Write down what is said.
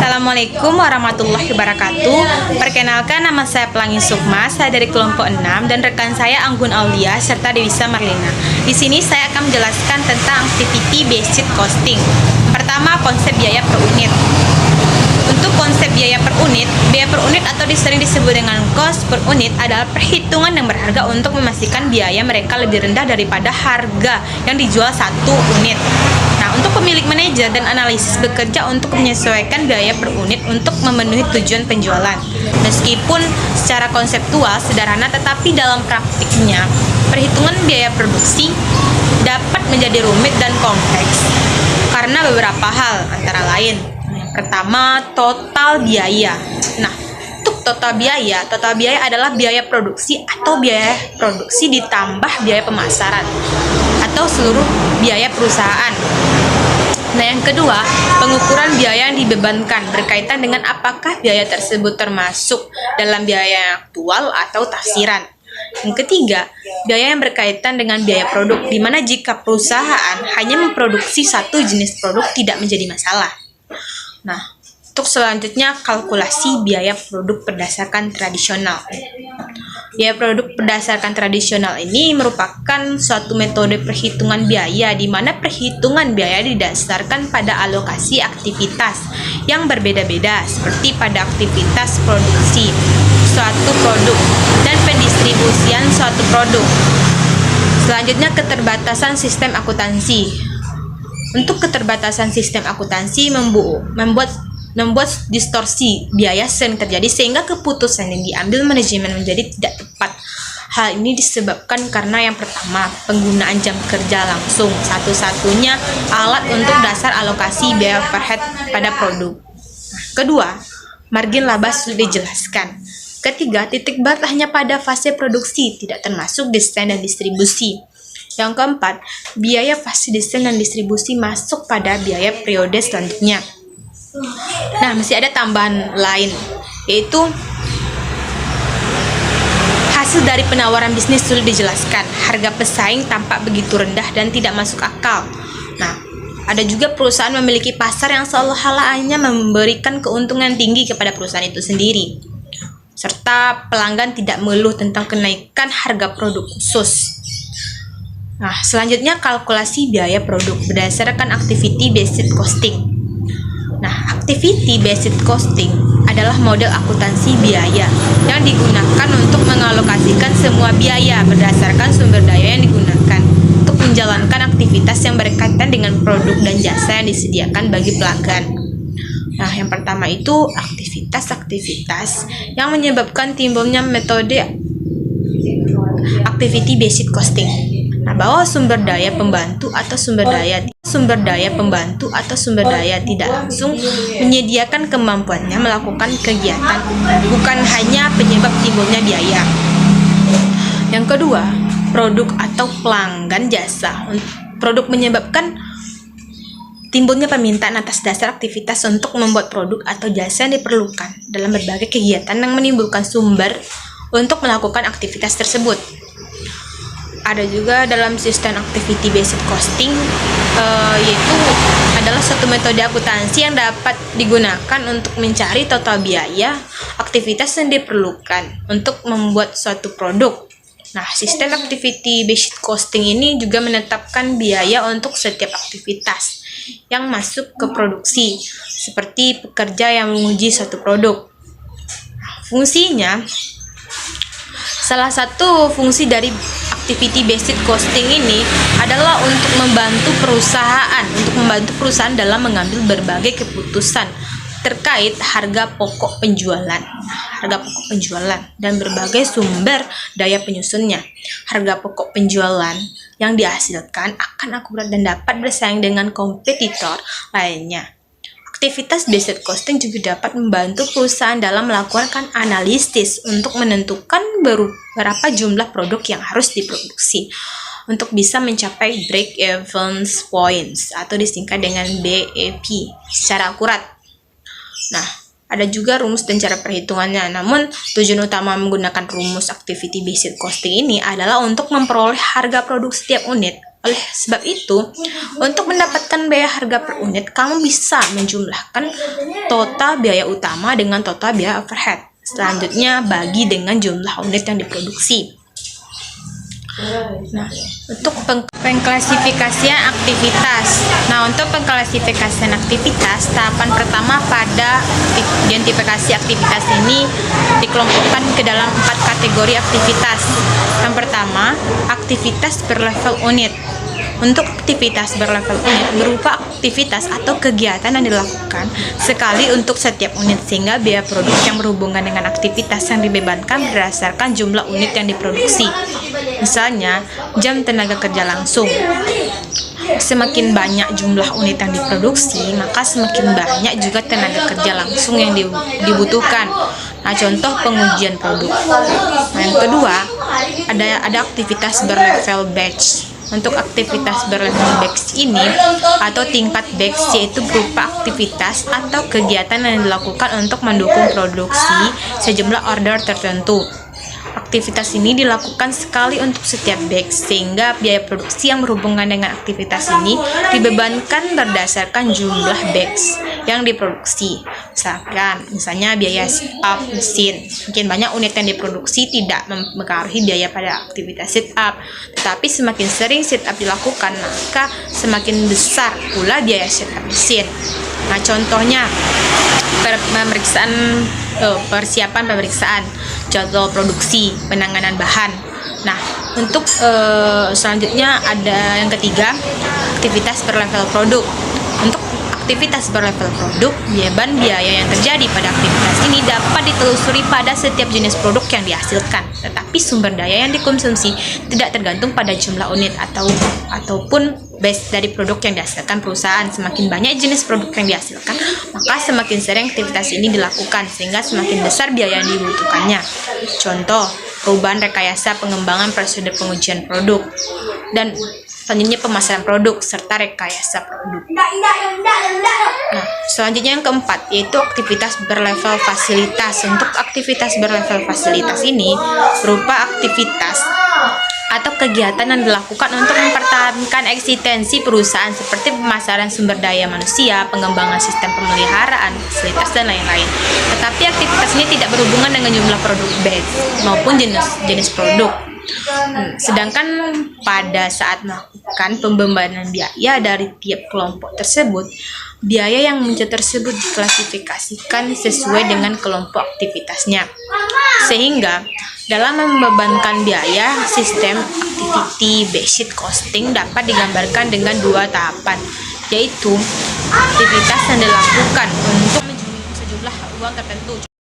Assalamualaikum warahmatullahi wabarakatuh. Perkenalkan, nama saya Pelangi Sukma, saya dari kelompok 6 dan rekan saya Anggun Aulia serta Dewisa Marlina. Di sini saya akan menjelaskan tentang activity based costing. Pertama, konsep biaya per unit. Untuk konsep biaya per unit atau sering disebut dengan cost per unit adalah perhitungan yang berharga untuk memastikan biaya mereka lebih rendah daripada harga yang dijual satu unit. Nah, untuk pemilik manajer dan analisis bekerja untuk menyesuaikan biaya per unit untuk memenuhi tujuan penjualan. Meskipun secara konseptual sederhana, tetapi dalam praktiknya perhitungan biaya produksi dapat menjadi rumit dan kompleks karena beberapa hal, antara lain: pertama, total biaya. Nah, untuk total biaya adalah biaya produksi atau biaya produksi ditambah biaya pemasaran atau seluruh biaya perusahaan. Nah, yang kedua, pengukuran biaya yang dibebankan berkaitan dengan apakah biaya tersebut termasuk dalam biaya aktual atau tafsiran. Yang ketiga, biaya yang berkaitan dengan biaya produk, di mana jika perusahaan hanya memproduksi satu jenis produk tidak menjadi masalah. Nah, untuk selanjutnya, kalkulasi biaya produk berdasarkan tradisional. Biaya produk berdasarkan tradisional ini merupakan suatu metode perhitungan biaya di mana perhitungan biaya didasarkan pada alokasi aktivitas yang berbeda-beda, seperti pada aktivitas produksi suatu produk dan pendistribusian suatu produk. Selanjutnya, keterbatasan sistem akuntansi. Untuk keterbatasan sistem akuntansi membuat distorsi biaya sering terjadi sehingga keputusan yang diambil manajemen menjadi tidak tepat. Hal ini disebabkan karena yang pertama, penggunaan jam kerja langsung, satu-satunya alat untuk dasar alokasi biaya overhead pada produk. Kedua, margin laba sulit dijelaskan. Ketiga, titik berat hanya pada fase produksi, tidak termasuk desain dan distribusi. Yang keempat, biaya fase desain dan distribusi masuk pada biaya periode selanjutnya. Nah, masih ada tambahan lain, yaitu hasil dari penawaran bisnis sulit dijelaskan. Harga pesaing tampak begitu rendah dan tidak masuk akal. Nah, ada juga perusahaan memiliki pasar yang seolah-olah hanya memberikan keuntungan tinggi kepada perusahaan itu sendiri, serta pelanggan tidak mengeluh tentang kenaikan harga produk khusus. Nah, selanjutnya kalkulasi biaya produk berdasarkan activity based costing. Nah, activity based costing adalah model akuntansi biaya yang digunakan untuk mengalokasikan semua biaya berdasarkan sumber daya yang digunakan untuk menjalankan aktivitas yang berkaitan dengan produk dan jasa yang disediakan bagi pelanggan. Nah, yang pertama itu aktivitas-aktivitas yang menyebabkan timbulnya metode activity based costing. Nah, bahwa sumber daya pembantu atau sumber daya tidak langsung menyediakan kemampuannya melakukan kegiatan, bukan hanya penyebab timbulnya biaya. Yang kedua, produk atau pelanggan jasa. Produk menyebabkan timbulnya permintaan atas dasar aktivitas untuk membuat produk atau jasa yang diperlukan dalam berbagai kegiatan yang menimbulkan sumber untuk melakukan aktivitas tersebut. Ada juga dalam sistem activity based costing, yaitu adalah suatu metode akuntansi yang dapat digunakan untuk mencari total biaya aktivitas yang diperlukan untuk membuat suatu produk. Nah, sistem activity based costing ini juga menetapkan biaya untuk setiap aktivitas yang masuk ke produksi, seperti pekerja yang menguji suatu produk. Fungsinya, salah satu fungsi dari activity based costing ini adalah untuk membantu perusahaan dalam mengambil berbagai keputusan terkait harga pokok penjualan dan berbagai sumber daya penyusunnya. Harga pokok penjualan yang dihasilkan akan akurat dan dapat bersaing dengan kompetitor lainnya. Aktivitas based costing juga dapat membantu perusahaan dalam melakukan analisis untuk menentukan berapa jumlah produk yang harus diproduksi untuk bisa mencapai break-even points atau disingkat dengan BEP secara akurat. Nah, ada juga rumus dan cara perhitungannya. Namun, tujuan utama menggunakan rumus activity based costing ini adalah untuk memperoleh harga produk setiap unit Oleh sebab itu, untuk mendapatkan biaya harga per unit, kamu bisa menjumlahkan total biaya utama dengan total biaya overhead. Selanjutnya, bagi dengan jumlah unit yang diproduksi. Nah, untuk pengklasifikasian aktivitas. Nah, untuk pengklasifikasian aktivitas, tahapan pertama pada identifikasi aktivitas ini dikelompokkan ke dalam 4 kategori aktivitas. Yang pertama, aktivitas berlevel unit. Untuk aktivitas berlevel unit berupa aktivitas atau kegiatan yang dilakukan sekali untuk setiap unit, sehingga biaya produk yang berhubungan dengan aktivitas yang dibebankan berdasarkan jumlah unit yang diproduksi. Misalnya, jam tenaga kerja langsung. Semakin banyak jumlah unit yang diproduksi, maka semakin banyak juga tenaga kerja langsung yang dibutuhkan. Nah, contoh pengujian produk. Nah, yang kedua, ada aktivitas berlevel batch. Untuk aktivitas berlevel batch ini atau tingkat batch, yaitu berupa aktivitas atau kegiatan yang dilakukan untuk mendukung produksi sejumlah order tertentu. Aktivitas ini dilakukan sekali untuk setiap batch, sehingga biaya produksi yang berhubungan dengan aktivitas ini dibebankan berdasarkan jumlah batch yang diproduksi. Misalnya biaya setup mesin. Mungkin banyak unit yang diproduksi tidak mempengaruhi biaya pada aktivitas setup, tetapi semakin sering setup dilakukan, maka semakin besar pula biaya setup mesin. Nah, contohnya persiapan pemeriksaan, jadwal produksi, penanganan bahan. Nah, untuk selanjutnya ada yang ketiga, aktivitas berlevel produk. Untuk aktivitas berlevel produk, beban biaya yang terjadi pada aktivitas ini dapat ditelusuri pada setiap jenis produk yang dihasilkan, tetapi sumber daya yang dikonsumsi tidak tergantung pada jumlah unit ataupun base dari produk yang dihasilkan perusahaan. Semakin banyak jenis produk yang dihasilkan, maka semakin sering aktivitas ini dilakukan, sehingga semakin besar biaya yang dibutuhkannya. Contoh, perubahan rekayasa pengembangan prosedur pengujian produk, dan selanjutnya pemasaran produk serta rekayasa produk. Nah, selanjutnya yang keempat, yaitu aktivitas berlevel fasilitas. Untuk aktivitas berlevel fasilitas ini berupa aktivitas atau kegiatan yang dilakukan untuk mempertahankan eksistensi perusahaan, seperti pemasaran sumber daya manusia, pengembangan sistem pemeliharaan, fasilitas, dan lain-lain. Tetapi aktivitas ini tidak berhubungan dengan jumlah produk batch maupun jenis produk. Sedangkan pada saat melakukan pembebanan biaya dari tiap kelompok tersebut, biaya yang muncul tersebut diklasifikasikan sesuai dengan kelompok aktivitasnya. Sehingga dalam membebankan biaya, sistem activity based costing dapat digambarkan dengan 2 tahapan, yaitu aktivitas yang dilakukan untuk menjumlah sejumlah uang tertentu.